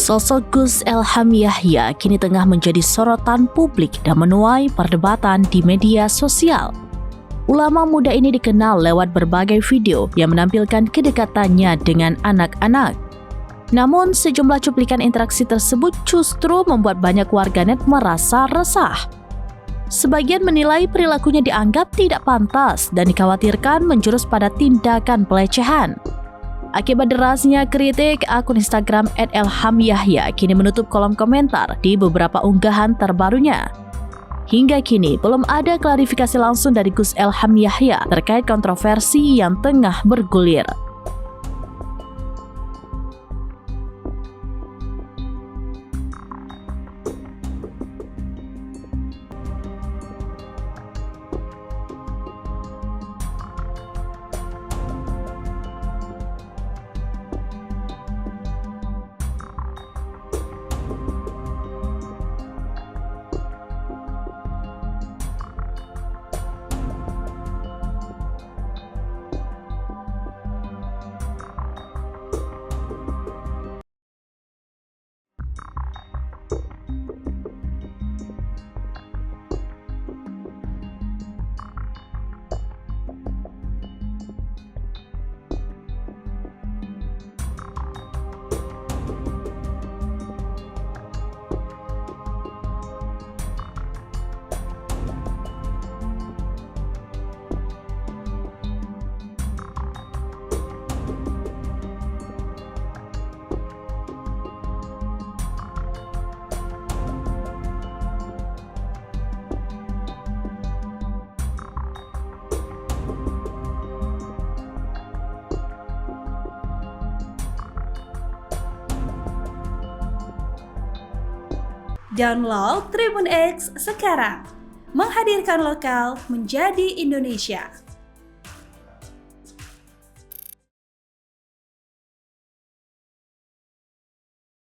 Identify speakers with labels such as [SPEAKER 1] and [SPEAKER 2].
[SPEAKER 1] Sosok Gus Elham Yahya kini tengah menjadi sorotan publik dan menuai perdebatan di media sosial. Ulama muda ini dikenal lewat berbagai video yang menampilkan kedekatannya dengan anak-anak. Namun, sejumlah cuplikan interaksi tersebut justru membuat banyak warganet merasa resah. Sebagian menilai perilakunya dianggap tidak pantas dan dikhawatirkan menjurus pada tindakan pelecehan. Akibat derasnya kritik, akun Instagram @elhamyahya kini menutup kolom komentar di beberapa unggahan terbarunya. Hingga kini belum ada klarifikasi langsung dari Gus Elham Yahya terkait kontroversi yang tengah bergulir.
[SPEAKER 2] Download Tribun X sekarang, menghadirkan lokal menjadi Indonesia.